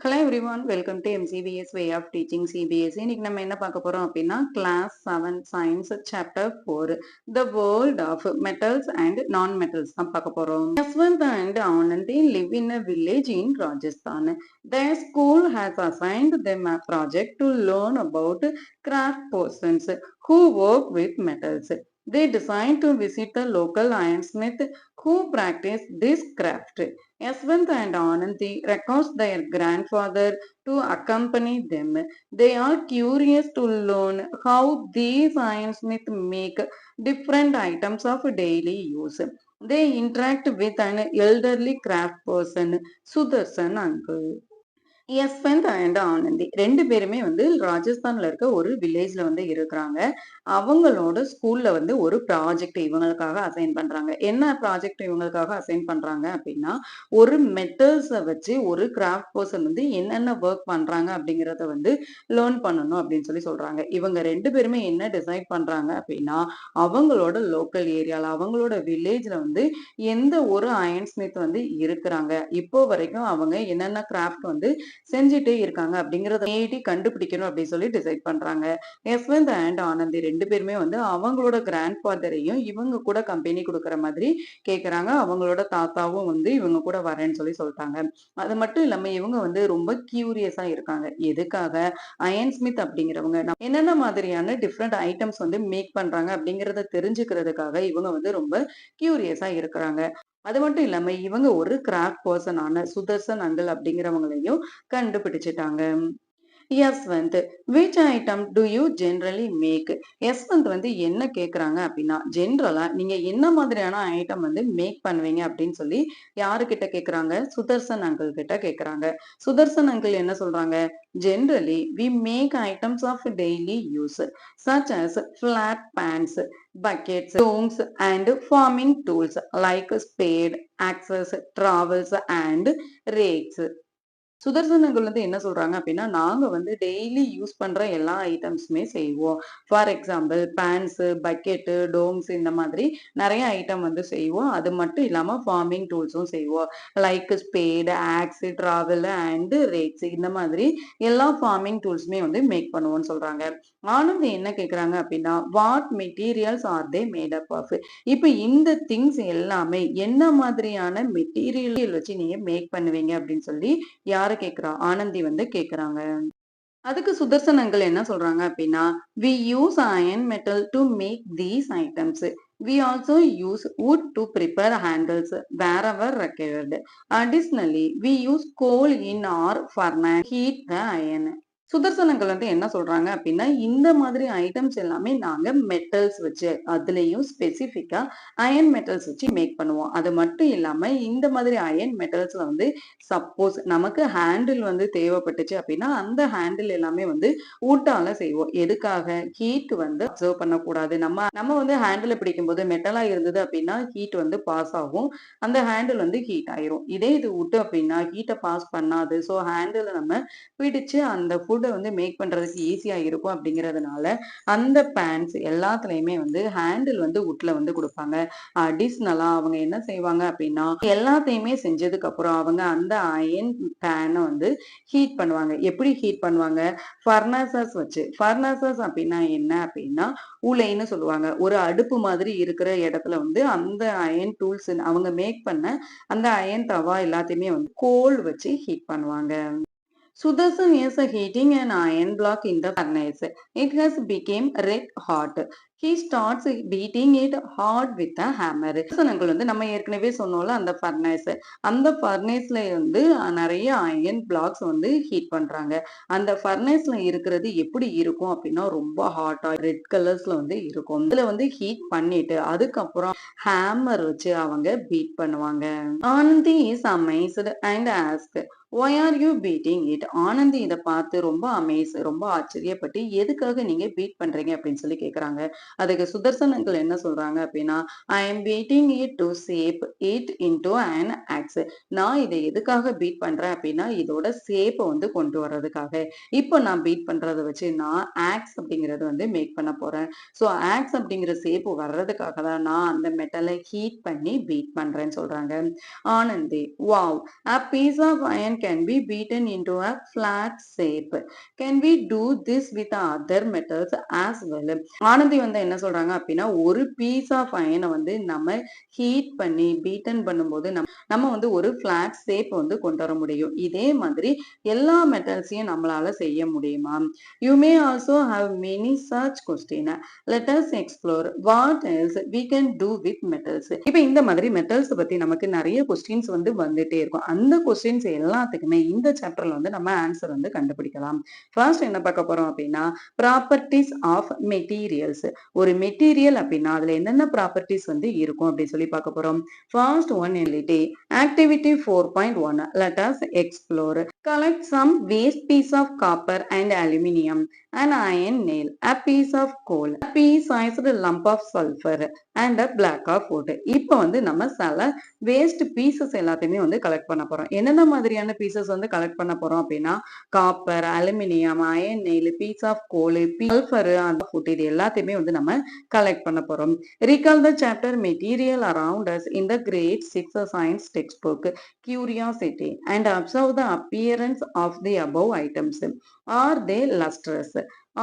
Hello everyone welcome to MCPS way of teaching CBSE. இன்னைக்கு நம்ம என்ன பார்க்க போறோம் அப்படின்னா class 7 science chapter 4 the world of metals and non metals தான் பார்க்க போறோம். Yashwant and Anandhi live in a village in Rajasthan. Their school has assigned them a project to learn about craft persons who work with metals. They decide to visit the local ironsmith who practice this craft. Yaswant and Ananthi request their grandfather to accompany them. They are curious to learn how these ironsmiths make different items of daily use. They interact with an elderly craft person, Sudarshan uncle. Yashwant and Anandi ரெண்டு பேருமே ராஜஸ்தான்ல இருக்க ஒரு வில்லேஜ்ல இருக்கிறாங்க. அவங்களோட ஸ்கூல்ல ஒரு ப்ராஜெக்ட் இவங்களுக்காக அசைன் பண்றாங்க. என்ன ப்ராஜெக்ட் இவங்களுக்காக அசைன் பண்றாங்க அப்படின்னா, ஒரு மெட்டல்ஸை வச்சு ஒரு கிராஃப்ட் பர்சன் என்னென்ன ஒர்க் பண்றாங்க அப்படிங்கிறத லேர்ன் பண்ணணும் அப்படின்னு சொல்லி சொல்றாங்க. இவங்க ரெண்டு பேருமே என்ன டிசைட் பண்றாங்க அப்படின்னா, அவங்களோட லோக்கல் ஏரியால அவங்களோட வில்லேஜ்ல எந்த ஒரு அயன் ஸ்மித் இருக்கிறாங்க, இப்போ வரைக்கும் அவங்க என்னென்ன கிராஃப்ட் செஞ்சுட்டே இருக்காங்க அப்படிங்கறத தேடி கண்டுபிடிக்கணும் அப்படின்னு சொல்லி டிசைட் பண்றாங்க. யஸ்வந்த் அண்ட் ஆனந்தி ரெண்டு பேருமே அவங்களோட கிராண்ட் ஃபாதரையும் இவங்க கூட கம்பெனி கொடுக்கற மாதிரி கேக்குறாங்க. அவங்களோட தாத்தாவும் இவங்க கூட வரேன்னு சொல்லி சொல்லிட்டாங்க. அது மட்டும் இல்லாம இவங்க ரொம்ப கியூரியஸா இருக்காங்க. எதுக்காக அயன் ஸ்மித் அப்படிங்கிறவங்க என்னென்ன மாதிரியான டிஃப்ரெண்ட் ஐட்டம்ஸ் மேக் பண்றாங்க அப்படிங்கறத தெரிஞ்சுக்கிறதுக்காக இவங்க ரொம்ப கியூரியஸா இருக்கிறாங்க. அது மட்டும் இல்லாம இவங்க ஒரு கிராஃப்ட் பர்சனான சுதர்சன் அங்கிள் அப்படிங்கிறவங்களையும் கண்டுபிடிச்சிட்டாங்க. Yashwant, which item do you generally make? Yashwant என்ன கேக்குறாங்க அப்படின்னா, ஜென்ரலா நீங்க என்ன மாதிரியான ஐட்டம் மேக் பண்ணுவீங்க அப்படின்னு சொல்லி யாருக்கிட்ட கேக்குறாங்க? சுதர்சன் அங்கிள் கிட்ட கேக்குறாங்க. சுதர்சன் அங்கிள் என்ன சொல்றாங்க? Generally, we make items of daily use, such as flat pans, buckets, brooms, and farming tools like spade, axes, trowels, and rakes. சுதர்சனங்கள் என்ன சொல்றாங்க அப்படின்னா, நாங்க டெய்லி யூஸ் பண்ற எல்லா ஐட்டம்ஸுமே செய்வோம். ஃபார் எக்ஸாம்பிள் பேன்ஸ், பக்கெட்டு, டோம்ஸ் இந்த மாதிரி நிறைய ஐட்டம் செய்வோம். அது மட்டும் இல்லாம ஃபார்மிங் டூல்ஸும் செய்வோம். Like spade, axe, trowel and rakes இந்த மாதிரி எல்லா ஃபார்மிங் டூல்ஸுமே மேக் பண்ணுவோம்னு சொல்றாங்க. ஆனந்த் என்ன கேக்குறாங்க அப்படின்னா, what materials are they made up of? இப்ப இந்த திங்ஸ் எல்லாமே என்ன மாதிரியான மெட்டீரியல் வச்சு நீங்க மேக் பண்ணுவீங்க அப்படின்னு சொல்லி யாரு கேக்குறா? ஆனந்தி கேக்குறாங்க. அதுக்கு சுதர்சன் அங்கிள் என்ன சொல்றாங்க அப்படின்னா, we use iron metal to make these items. We also use wood to prepare handles wherever required. Additionally, we use coal in our furnace to heat the iron. சுதர்சனங்கள் என்ன சொல்றாங்க அப்படின்னா, இந்த மாதிரி ஐட்டம்ஸ் எல்லாமே நாங்க மெட்டல்ஸ் வச்சு, அதுலயும் ஸ்பெசிபிக்கா அயன் மெட்டல்ஸ் வச்சு மேக் பண்ணுவோம். அது மட்டும் இல்லாம இந்த மாதிரி அயன் மெட்டல்ஸ்ல சப்போஸ் நமக்கு ஹேண்டில் தேவைப்பட்டுச்சு அப்படின்னா அந்த ஹேண்டில் எல்லாமே வுட்டால செய்வோம். எதுக்காக? ஹீட் அப்சர்வ் பண்ணக்கூடாது. நம்ம நம்ம ஹேண்டில் பிடிக்கும் போது மெட்டலா இருந்தது அப்படின்னா ஹீட் பாஸ் ஆகும். அந்த ஹேண்டில் ஹீட் ஆயிரும். இதே இது வுட் அப்படின்னா ஹீட்டை பாஸ் பண்ணாது. ஸோ ஹேண்டில் நம்ம பிடிச்சு அந்த ஃபுட்டை மேக் பண்றதுக்கு ஈஸியா இருக்கும் அப்படிங்கிறதுனால அந்த பேன்ஸ் எல்லாத்துலயுமே ஹேண்டில் வுட்ல கொடுப்பாங்க. அடிஷ்னலா அவங்க என்ன செய்வாங்க அப்படின்னா, எல்லாத்தையுமே செஞ்சதுக்கு அப்புறம் அவங்க அந்த அயன் பேனை ஹீட் பண்ணுவாங்க. எப்படி ஹீட் பண்ணுவாங்க? ஃபர்னசஸ் வச்சு. ஃபர்னசஸ் அப்படின்னா என்ன அப்படின்னா, உலைன்னு சொல்லுவாங்க. ஒரு அடுப்பு மாதிரி இருக்கிற இடத்துல அந்த அயன் டூல்ஸ் அவங்க மேக் பண்ண அந்த அயன் தவா எல்லாத்தையுமே கோல் வச்சு ஹீட் பண்ணுவாங்க. Sudarshan is heating an iron block in the furnace. It has become red hot. He starts beating it hard with a hammer. சுதர்சனங்கள் நம்ம ஏற்கனவே சொன்னோம்ல அந்த ஃபர்னேஸ். அந்த ஃபர்னேஸ்ல நிறைய அயன் பிளாக்ஸ் ஹீட் பண்றாங்க. அந்த ஃபர்னேஸ்ல இருக்கிறது எப்படி இருக்கும் அப்படின்னா ரொம்ப ஹாட்டா ரெட் கலர்ஸ்ல இருக்கும். இதுல ஹீட் பண்ணிட்டு அதுக்கப்புறம் ஹேமர் வச்சு அவங்க பீட் பண்ணுவாங்க. Anandi is amazed and ask, why are you beating it? Anandi இதை பார்த்து ரொம்ப ஆச்சரியப்பட்டு எதுக்காக நீங்க பீட் பண்றீங்க அப்படின்னு சொல்லி கேக்குறாங்க. அதுக்கு சுதர்சன் அங்கிள் என்ன சொல்றாங்க அப்படின்னா, I am beating it to shape it into an axe. நான் இதை எதுக்காக பீட் பண்றேன் அப்படின்னா இதோட ஷேப்பை கொண்டு வர்றதுக்காக. இப்போ நான் பீட் பண்றதை வச்சு நான் ஆக்ஸ் அப்படிங்கறது மேக் பண்ண போறேன். ஸோ ஆக்ஸ் அப்படிங்கிற ஷேப் வர்றதுக்காக தான் நான் அந்த மெட்டலை ஹீட் பண்ணி பீட் பண்றேன்னு சொல்றாங்க. Anandi, wow, a piece of iron can be beaten into a flat shape. Can we do this with other metals as well? Anandi வந்து என்ன சொல்றாங்க அப்படின்னா ஒரு பீஸ் ஆஃப் அயனை வந்து நம்ம ஹீட் பண்ணி பீட்டன் பண்ணும்போது நம்ம வந்து ஒரு பிளாட் ஷேப் வந்து கொண்டு வர முடியும். இதே மாதிரி எல்லா மெட்டல்ஸையும் நம்மளால செய்ய முடியுமா? You may also have many சர்ச் question. Let us explore what else we can do with metals. இப்போ இந்த மாதிரி மெட்டல்ஸ் பத்தி நமக்கு நிறைய கொஸ்டின்ஸ் வந்து வந்துட்டே இருக்கும். அந்த கொஸ்டின்ஸ் எல்லாத்துக்குமே இந்த சாப்டர்ல வந்து நம்ம ஆன்சர் வந்து கண்டுபிடிக்கலாம். ஃபர்ஸ்ட் என்ன பார்க்க போறோம் அப்படின்னா ப்ராப்பர்ட்டிஸ் ஆஃப் மெட்டீரியல்ஸ். ஒரு மெட்டீரியல் அப்படின்னா அதுல என்னென்ன ப்ராப்பர்ட்டிஸ் வந்து இருக்கும் அப்படின்னு சொல்லி பார்க்க போறோம். ஃபர்ஸ்ட் ஒன் எலிட்டி activity 4.1. Let us explore. Collect some waste piece of copper and aluminium, an iron nail, a piece of coal, a pea-sized lump of sulfur and a block of wood. இப்போ வந்து நம்ம சில waste pieces எல்லாத்தையுமே வந்து collect பண்ண போறோம். என்னென்ன மாதிரியான பீசஸ் வந்து கலெக்ட் பண்ண போறோம் அப்படின்னா copper, aluminium, iron nail, piece of coal, sulphur, அந்த ஃபுட் இது எல்லாத்தையுமே வந்து நம்ம கலெக்ட் பண்ண போறோம். Recall the chapter material around us in the grade 6 science textbook Curiosity and observe the appearance of the above items. Are they lustrous?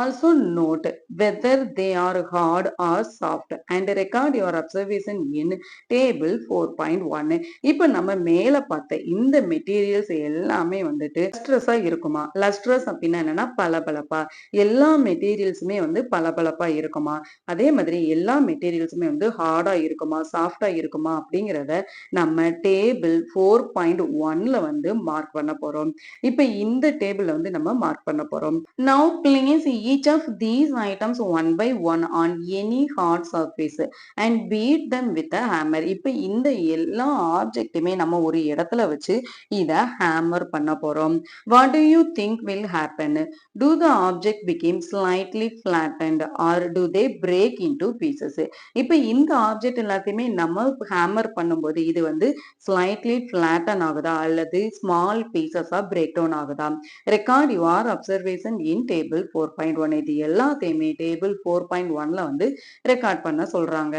Also note whether they are hard or soft and record your observation in table 4.1. இப்போ நம்ம மேல பார்த்த இந்த materials எல்லாமே வந்துட்டு லஸ்ட்ரஸா இருக்குமா? Lustrous அப்படின்னா என்னன்னா பளபளப்பா. எல்லா மெட்டீரியல்ஸுமே வந்து பளபளப்பா இருக்குமா? அதே மாதிரி எல்லா மெட்டீரியல்ஸுமே வந்து ஹார்டா இருக்குமா, சாஃப்டா இருக்குமா அப்படிங்கிறத நம்ம டேபிள் 4.1ல வந்து மார்க் பண்ண போறோம். இப்போ இந்த டேபிள்ல வந்து நம்ம மார்க் பண்ண போறோம். Now place each of these items one by one on any hard surface and beat them with a hammer. இப்போ இந்த எல்லா ஆப்ஜெக்ட்டுமே நம்ம ஒரு இடத்துல வச்சு இத ஹேமர் பண்ண போறோம். What do you think will happen? Do the object become slightly flattened or do they break into pieces? இப்போ இந்த ஆப்ஜெக்ட் எல்லாத்தையுமே நம்ம ஹேமர் பண்ணும்போது இது வந்து ஸ்லைட்லி ஃபிளாட்டன் ஆகுதா அல்லது ஸ்மால் பீசஸா பிரேக் டவுன் ஆகுதா? Record your observation in table 4.1. இது எல்லாத்தையுமே டேபிள் 4.1ல வந்து ரெக்கார்ட் பண்ண சொல்றாங்க.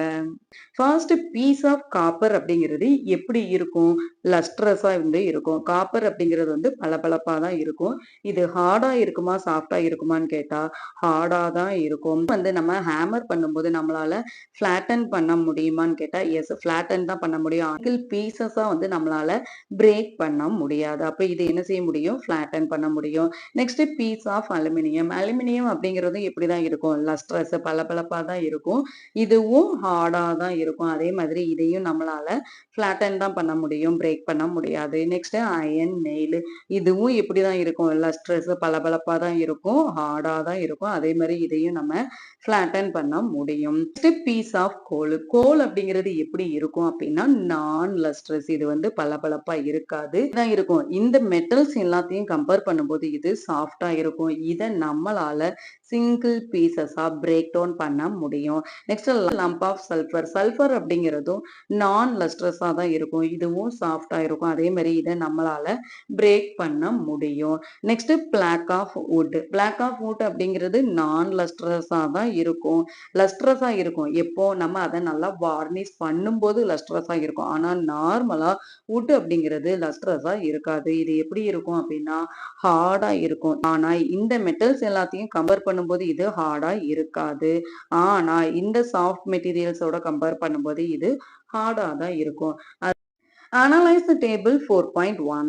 ஃபர்ஸ்ட் பீஸ் ஆஃப் காப்பர் அப்படிங்கிறது எப்படி இருக்கும்? லஸ்ட்ரஸா வந்து இருக்கும். காப்பர் அப்படிங்கிறது வந்து பளபளப்பா தான் இருக்கும். இது ஹார்டா இருக்குமா சாஃப்டா இருக்குமான்னு கேட்டா ஹார்டா தான் இருக்கும். வந்து நம்ம ஹேமர் பண்ணும்போது நம்மளால ஃபிளாட்டன் பண்ண முடியுமான்னு கேட்டா எஸ் ஃபிளாட்டன் தான் பண்ண முடியும். சிங்கிள் பீசஸா வந்து நம்மளால பிரேக் பண்ண முடியாது. அப்ப இது என்ன செய்ய முடியும்? ஃபிளாட்டன் பண்ண முடியும். Next piece of aluminium. Aluminium அப்படிங்கிறது எப்படிதான் இருக்கும்? லஸ்ட்ரஸ் பளபளப்பா தான் இருக்கும். இதுவும் ஹார்டா தான் இருக்கும். அதே மாதிரி இதையும் நம்மளால ஃபிளாட்டன் தான் பண்ண முடியும், பிரேக் பண்ண முடியாது. Next iron nail. இதுவும் எப்படிதான் இருக்கும்? லஸ்ட்ரஸ் பளபளப்பா தான் இருக்கும், ஹார்டா தான் இருக்கும். அதே மாதிரி இதையும் நம்ம ஃபிளாட்டன் பண்ண முடியும். நெக்ஸ்ட் பீஸ் ஆஃப் கோல். கோல் அப்படிங்கிறது எப்படி இருக்கும் அப்படின்னா நான் லஸ்ட்ரஸ். இது வந்து பளபளப்பா இருக்காது, இதான் இருக்கும். இந்த மெட்டல்ஸ் எல்லாத்தையும் கம்பேர் பண்ணும்போது இது சாஃப்டா இருக்கும். இதை நம்மளால சிங்கிள் பீசஸா பிரேக் டவுன் பண்ண முடியும். Next lump of sulphur. Sulphur அப்படிங்கிறதும் நான் லஸ்ட்ரஸா தான் இருக்கும். இதுவும் சாஃப்டா இருக்கும். அதே மாதிரி இதை நம்மளால பிரேக் பண்ண முடியும். Next block of wood. Block of wood அப்படிங்கிறது நான் லஸ்ட்ரஸா தான் இருக்கும். லஸ்ட்ரஸா இருக்கும் எப்போ நம்ம அதை நல்லா வார்னிஷ் பண்ணும்போது லஸ்ட்ரஸா இருக்கும். ஆனா நார்மலா வுட் அப்படிங்கிறது லஸ்ட்ரஸா இருக்காது. இது எப்படி இருக்கும் அப்படின்னா ஹார்டா இருக்கும். ஆனா இந்த மெட்டல்ஸ் எல்லாத்தையும் கம்பேர் பண்ணும்போது இது ஹார்டா இருக்காது. ஆனா இந்த சாஃப்ட் மெட்டீரியல்ஸோட கம்பேர் பண்ணும்போது இது ஹார்டா தான் இருக்கும். Analyze the table 4.1.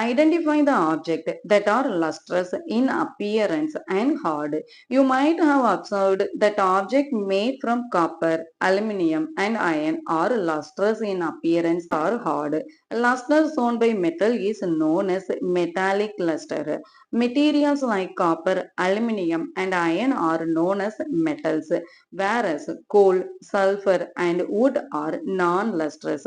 Identify the objects that are lustrous in appearance and hard. You might have observed that objects made from copper, aluminum, and iron are lustrous in appearance or hard. Luster shown by metal is known as metallic luster. Materials like copper, aluminum, and iron are known as metals, whereas coal, sulfur, and wood are non-lustrous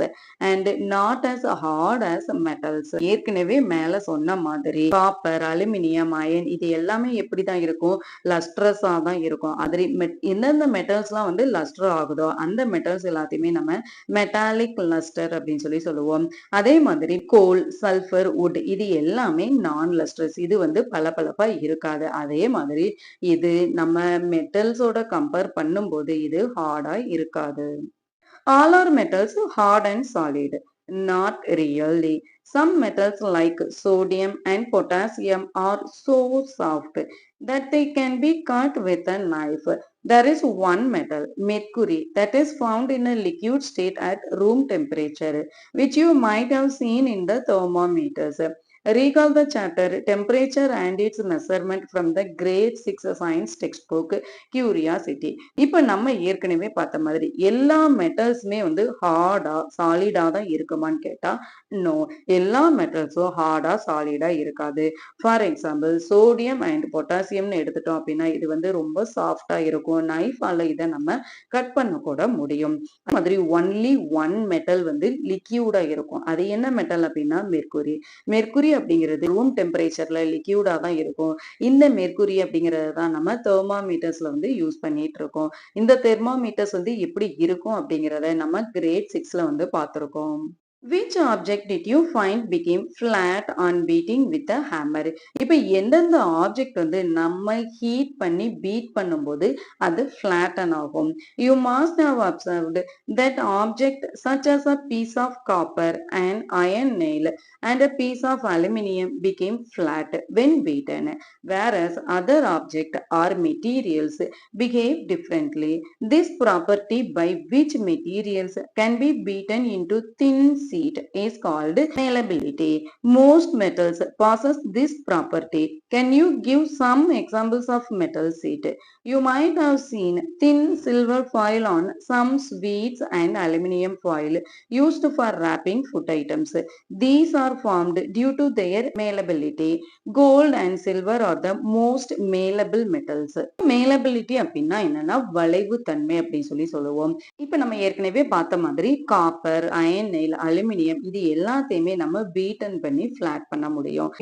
and not as hard as metals. ஏற்கனவே மேல சொன்ன மாதிரி copper, aluminium, iron இது எல்லாமே எப்படிதான் இருக்கும்? லஸ்ட்ரஸா தான் இருக்கும். அது எந்தெந்த மெட்டல்ஸ்லாம் வந்து லஸ்டர் ஆகுதோ அந்த மெட்டல்ஸ் எல்லாத்தையுமே நம்ம மெட்டாலிக் லஸ்டர் அப்படின்னு சொல்லி சொல்லுவோம். அதே மாதிரி கோல், சல்ஃபர், வுட் இது எல்லாமே நான் லஸ்டர்ஸ். இது வந்து பளபளப்பா இருக்காது. அதே மாதிரி இது நம்ம மெட்டல்ஸோட கம்பேர் பண்ணும்போது இது ஹார்டா இருக்காது. All are metals hard and solid. Not really. Some metals like sodium and potassium are so soft that they can be cut with a knife. There is one metal, mercury, that is found in a liquid state at room temperature, which you might have seen in the thermometers. Recall the chapter Temperature and its Measurement from the Grade 6 Science textbook Curiosity. இப்போ நம்ம ஏற்கனவே பார்த்த மாதிரி எல்லா மெட்டல்ஸுமே வந்து ஹார்டா சாலிடா தான் இருக்குமான்னு கேட்டா நோ, எல்லா மெட்டல்ஸும் ஹார்டா சாலிடா இருக்காது. ஃபார் எக்ஸாம்பிள் சோடியம் அண்ட் பொட்டாசியம்னு எடுத்துட்டோம் அப்படின்னா இது வந்து ரொம்ப சாஃப்டா இருக்கும். நைஃபால இதை நம்ம கட் பண்ண கூட முடியும். அது மாதிரி ஒன்லி ஒன் மெட்டல் வந்து லிக்யூடா இருக்கும். அது என்ன மெட்டல் அப்படின்னா மெர்க்குரி. மெர்க்குரி அப்படிங்கிறது ரூம் டெம்பரேச்சர்ல லிக்யூடா தான் இருக்கும். இந்த மெர்க்குரி அப்படிங்கறது தான் நம்ம தெர்மாமீட்டர்ஸ்ல வந்து யூஸ் பண்ணிட்டு இருக்கோம். இந்த தெர்மாமீட்டர்ஸ் வந்து எப்படி இருக்கும் அப்படிங்கறத நம்ம கிரேட் 6ல வந்து பார்த்திருக்கோம். Which object did you find became flat on beating with a hammer? இப்ப எந்தெந்த ஆப்ஜெக்ட் வந்து நம்ம ஹீட் பண்ணி பீட் பண்ணும்போது அது flatten ஆகும். You must have observed that object such as a piece of copper, an iron nail and a piece of aluminium became flat when beaten, whereas other object or materials behave differently. This property by which materials can be beaten into thin sheet is called malleability. Most metals possess this property. Can you give some examples of metal sheet? You might have seen thin silver foil on some sweets and aluminium foil used for wrapping food items. These are formed due to their malleability. Gold and silver are the most malleable metals. Malleability அப்படின்னா என்னன்னா வளைவு தன்மை அப்படின்னு சொல்லுவோம். இப்ப நம்ம ஏற்கனவே பார்த்த மாதிரி காப்பர், அயன் நெயில், அலுமினியம் இது எல்லாத்தையுமே நம்ம பீட்டன் பண்ணி ஃபிளாட் பண்ண முடியும்.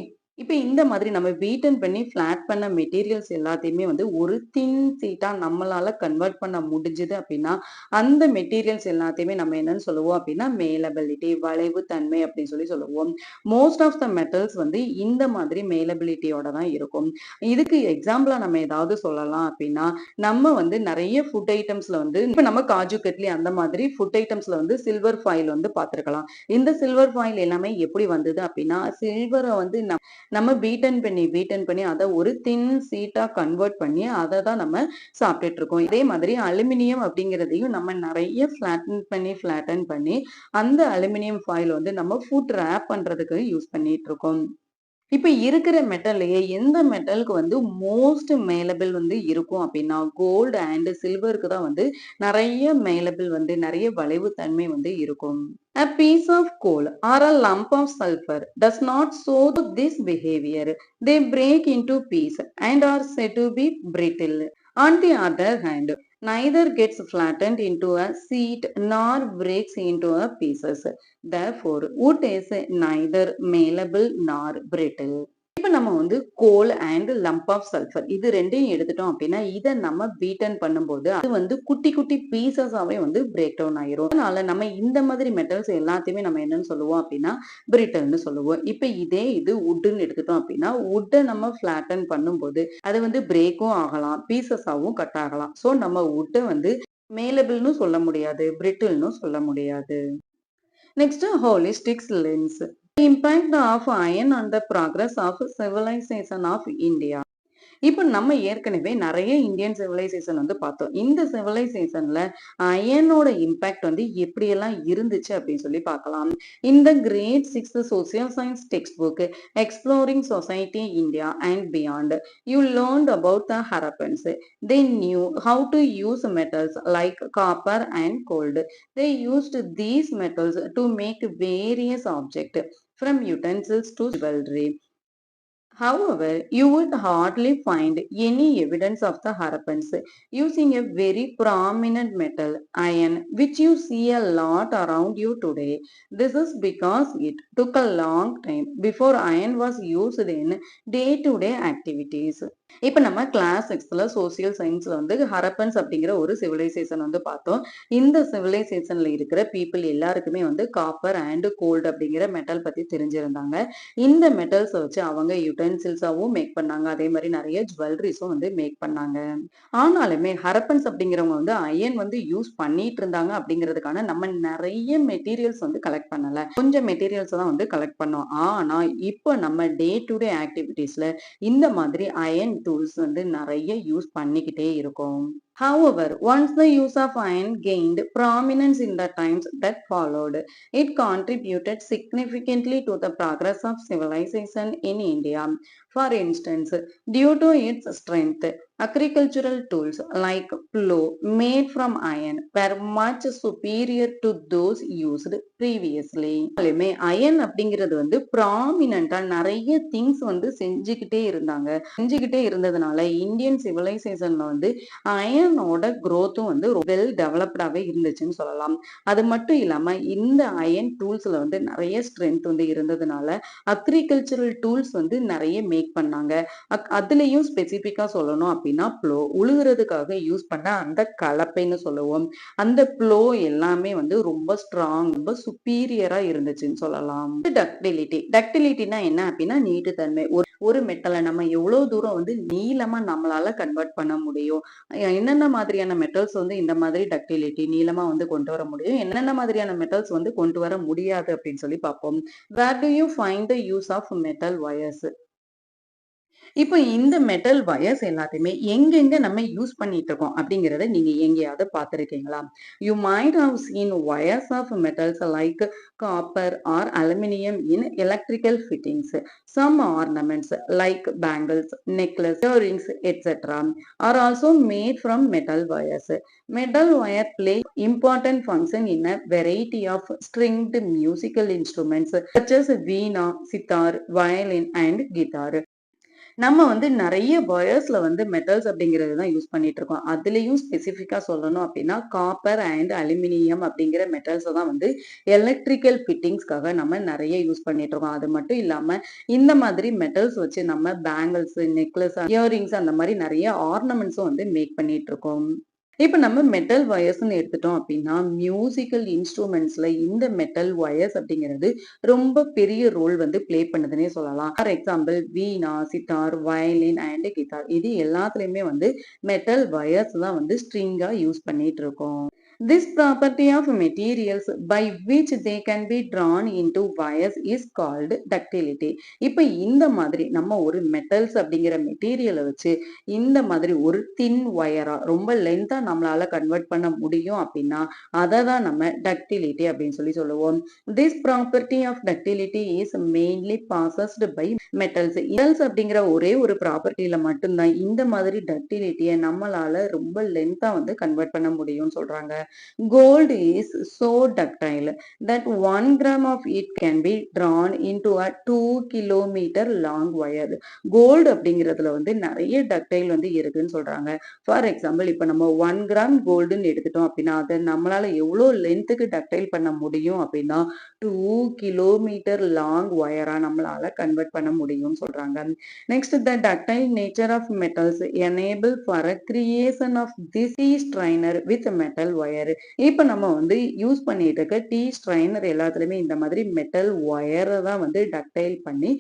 இப்ப இந்த மாதிரி நம்ம பீட்டன் பண்ணி ஃபிளாட் பண்ண மெட்டீரியல்ஸ் எல்லாத்தையுமே வந்து ஒரு தின் சீட்டா நம்மளால கன்வெர்ட் பண்ண முடிஞ்சுது அப்படின்னா அந்த மெட்டீரியல்ஸ் எல்லாத்தையுமே நம்ம என்னன்னு சொல்லுவோம் அப்படின்னா மேலபிலிட்டி, வளைவு தன்மை அப்படின்னு சொல்லுவோம். மோஸ்ட் ஆஃப் த மெட்டல்ஸ் வந்து இந்த மாதிரி மேலபிலிட்டியோட தான் இருக்கும். இதுக்கு எக்ஸாம்பிளா நம்ம ஏதாவது சொல்லலாம் அப்படின்னா நம்ம வந்து நிறைய ஃபுட் ஐட்டம்ஸ்ல வந்து இப்ப நம்ம காஜு கட்லி அந்த மாதிரி ஃபுட் ஐட்டம்ஸ்ல வந்து சில்வர் ஃபாயில் வந்து பார்த்திருக்கலாம். இந்த சில்வர் ஃபாயில் எல்லாமே எப்படி வந்தது அப்படின்னா சில்வரை வந்து நம்ம பீட்டன் பண்ணி அதை ஒரு தின் சீட்டா கன்வெர்ட் பண்ணி அதை தான் நம்ம சாப்பிட்டுட்டு இருக்கோம். இதே மாதிரி அலுமினியம் அப்படிங்கிறதையும் நம்ம நிறைய ஃபிளாட்டன் பண்ணி அந்த அலுமினியம் ஃபாயில் வந்து நம்ம ஃபுட் ரேப் பண்றதுக்கு யூஸ் பண்ணிட்டு இருக்கோம். இப்ப இருக்கிற மெட்டல்லையே எந்த மெட்டலுக்கு வந்து மோஸ்ட் மேலபிள் வந்து இருக்கும் அப்படின்னா கோல்டு அண்ட் சில்வருக்கு தான் வந்து நிறைய மேலபிள் வந்து நிறைய வளைவு தன்மை வந்து இருக்கும். A piece of coal or a lump of sulfur does not show this behavior. They break into pieces and are said to be brittle. On the other hand, neither gets flattened into a sheet nor breaks into a pieces. Therefore, wood is neither malleable nor brittle. இப்ப நம்ம வந்து goal and lump of sulphur இது ரெண்டையும் எடுத்துட்டோம் அப்படின்னா இதை நம்ம beaten பண்ணும்போது அது வந்து குட்டி குட்டி பீசஸாவே வந்து பிரேக் டவுன் ஆயிரும். அதனால நம்ம இந்த மாதிரி மெட்டல்ஸ் எல்லாத்தையுமே நம்ம என்னன்னு சொல்லுவோம் அப்படின்னா பிரிட்டல்னு சொல்லுவோம். இப்ப இதே இது வுட்னு எடுத்துட்டோம் அப்படின்னா வுட்டை நம்ம ஃபிளாட்டன் பண்ணும்போது அது வந்து பிரேக்கும் ஆகலாம், பீசஸாவும் கட் ஆகலாம். ஸோ நம்ம வுட்டை வந்து மேலபிள்னு சொல்ல முடியாது, பிரிட்டில்னு சொல்ல முடியாது. Next, holistic lens. The impact of iron on the progress of civilization of India. இப்போ நம்ம ஏற்கனவே நிறைய இந்தியன் சிவிலைசேஷன் வந்து பார்த்தோம். இந்த சிவிலைசேஷன்ல அயனோட இம்பாக்ட் வந்து எப்படியெல்லாம் இருந்துச்சு அப்படின்னு சொல்லி பார்க்கலாம். இந்த grade 6 social science textbook exploring society India and beyond you learnt about the Harappans. They knew how to use metals like copper and gold. They used these metals to make various objects from utensils to jewelry. However, you would hardly find any evidence of the Harappans using a very prominent metal, iron, which you see a lot around you today. This is because it took a long time before iron was used in day-to-day activities. இப்ப நம்ம class 6ல social சயின்ஸ்ல வந்து Harappans அப்படிங்கிற ஒரு civilisation வந்து பார்த்தோம். இந்த சிவிலைசேஷன்ல இருக்கிற பீப்பிள் எல்லாருக்குமே வந்து காப்பர் அண்ட் கோல்டு அப்படிங்கிற மெட்டல் பத்தி தெரிஞ்சிருந்தாங்க. இந்த மெட்டல்ஸ வச்சு அவங்க யுட்டென்சில்ஸாவும் மேக் பண்ணாங்க. அதே மாரி நெறைய ஜுவல்லரீஸும் வந்து மேக் பண்ணாங்க. ஆனாலுமே ஹரப்பன்ஸ் அப்படிங்கிறவங்க வந்து அயன் வந்து யூஸ் பண்ணிட்டு இருந்தாங்க அப்படிங்கிறதுக்கான நம்ம நெறைய மெட்டீரியல்ஸ் வந்து கலெக்ட் பண்ணல. கொஞ்சம் மெட்டீரியல்ஸ் தான் வந்து கலெக்ட் பண்ணோம். ஆனா இப்போ நம்ம டே டு டே ஆக்டிவிட்டீஸ்ல இந்த மாதிரி அயன் டூல்ஸ் வந்து நெறைய யூஸ் பண்ணிக்கிட்டே இருக்கோம். However, once the use of iron gained prominence in the times that followed, it contributed significantly to the progress of civilization in India. For instance, due to its strength, agricultural tools like plow made from iron were much superior to those used previously. Iron அப்படிங்கிறது வந்து ப்ராமினண்டா நிறைய things வந்து செஞ்சுக்கிட்டே இருந்ததுனால Indian சிவிலைசேஷன்ல வந்து அயனோட growth-ம் வந்து well டெவலப்டாவே இருந்துச்சுன்னு சொல்லலாம். அது மட்டும் இல்லாம இந்த அயன் டூல்ஸ்ல வந்து நிறைய ஸ்ட்ரென்த் வந்து இருந்ததுனால அக்ரிகல்ச்சரல் டூல்ஸ் வந்து நிறைய மேக் பண்ணாங்க. அதுலயும் ஸ்பெசிபிக்கா சொல்லணும் அப்படின்னா ப்ளோ உழுகுறதுக்காக யூஸ் பண்ண அந்த கலப்பைன்னு சொல்லுவோம். அந்த ப்ளோ எல்லாமே வந்து ரொம்ப ஸ்ட்ராங், ரொம்ப சுப்பீரியரா இருந்துச்சுன்னு சொல்லலாம். டக்டிலிட்டினா என்ன அப்படின்னா நீட்டுத்தன்மை. ஒரு மெட்டலை நம்ம எவ்வளவு தூரம் வந்து நீளமா நம்மளால கன்வெர்ட் பண்ண முடியும், என்னென்ன மாதிரியான மெட்டல்ஸ் வந்து இந்த மாதிரி டக்டிலிட்டி நீளமா வந்து கொண்டு வர முடியும், என்னென்ன மாதிரியான மெட்டல்ஸ் வந்து கொண்டு வர முடியாது அப்படின்னு சொல்லி பார்ப்போம். Where do you find the use of metal wires? இப்போ இந்த மெட்டல் வயர்ஸ் எல்லாத்தையுமே எங்கெங்க நம்ம யூஸ் பண்ணிட்டு இருக்கோம் அப்படிங்கறத நீங்க எங்கேயாவது பார்த்திருக்கீங்களா? You might have seen wires of metals like copper or aluminium in electrical fittings. Some ornaments like bangles, necklace, earrings etcetera are also made from metal wires. Metal wire play important function in a variety of stringed musical instruments such as veena, sitar, violin and guitar. நம்ம வந்து நெறைய வயர்ஸ்ல வந்து metals அப்படிங்கிறது தான் use பண்ணிட்டு இருக்கோம். அதுலயும் ஸ்பெசிஃபிக்கா சொல்லணும் அப்படின்னா, காப்பர் அண்ட் அலுமினியம் அப்படிங்கிற மெட்டல்ஸ தான் வந்து எலக்ட்ரிக்கல் ஃபிட்டிங்ஸ்க்காக நம்ம நெறைய யூஸ் பண்ணிட்டு இருக்கோம். அது மட்டும் இல்லாம, இந்த மாதிரி மெட்டல்ஸ் வச்சு நம்ம பேங்கிள்ஸ், நெக்லஸ், இயரிங்ஸ் அந்த மாரி நெறைய ஆர்னமெண்ட்ஸும் வந்து மேக் பண்ணிட்டு இருக்கோம். இப்ப நம்ம மெட்டல் வயர்ஸ்ன்னு எடுத்துட்டோம் அப்படின்னா, மியூசிக்கல் இன்ஸ்ட்ருமெண்ட்ஸ்ல இந்த மெட்டல் வயர்ஸ் அப்படிங்கிறது ரொம்ப பெரிய ரோல் வந்து ப்ளே பண்ணுதுன்னே சொல்லலாம். For example Veena, sitar, violin and guitar இது எல்லாத்துலயுமே வந்து மெட்டல் வயர்ஸ் தான் வந்து ஸ்ட்ரிங்கா யூஸ் பண்ணிட்டு இருக்கோம். This property of materials by which they can be drawn into wires is called ductility. இப்ப இந்த மாதிரி நம்ம ஒரு மெட்டல்ஸ் அப்படிங்கிற மெட்டீரியலை வச்சு இந்த மாதிரி ஒரு தின் வயரா ரொம்ப லென்த்தா நம்மளால கன்வெர்ட் பண்ண முடியும் அப்படின்னா அதை தான் நம்ம டக்டிலிட்டி அப்படின்னு சொல்லி சொல்லுவோம். This property of ductility is mainly possessed by metals. metals அப்படிங்கிற ஒரே ஒரு ப்ராப்பர்ட்டியில மட்டும்தான் இந்த மாதிரி டக்டிலிட்டியை நம்மளால ரொம்ப லென்த்தா வந்து கன்வெர்ட் பண்ண முடியும்னு சொல்றாங்க. Gold is so ductile that 1 gram of it can be drawn into a 2 kilometer long wire. Gold அப்படிங்கிறதுல வந்து நிறைய டக்டைல் வந்து இருக்குன்னு சொல்றாங்க. ஃபார் எக்ஸாம்பிள் இப்ப நம்ம 1 கிராம் கோல்டுன்னு எடுத்துட்டோம் அப்படின்னா அதை நம்மளால எவ்வளவு லென்த்துக்கு டக்டைல் பண்ண முடியும் அப்படின்னா 2 கிலோமீட்டர் லாங் வயரா நம்மளால கன்வெர்ட் பண்ண முடியும்னு சொல்றாங்க. Next the ductile nature of metals enable for a creation of this strainer with metal wire. இப்ப நம்ம வந்து யூஸ் பண்ணிட்டு இருக்க டீ ஸ்ட்ரைனர் எல்லாத்துலயுமே இந்த மாதிரி மெட்டல் ஒயரை தான் வந்து டக்டைல் பண்ணி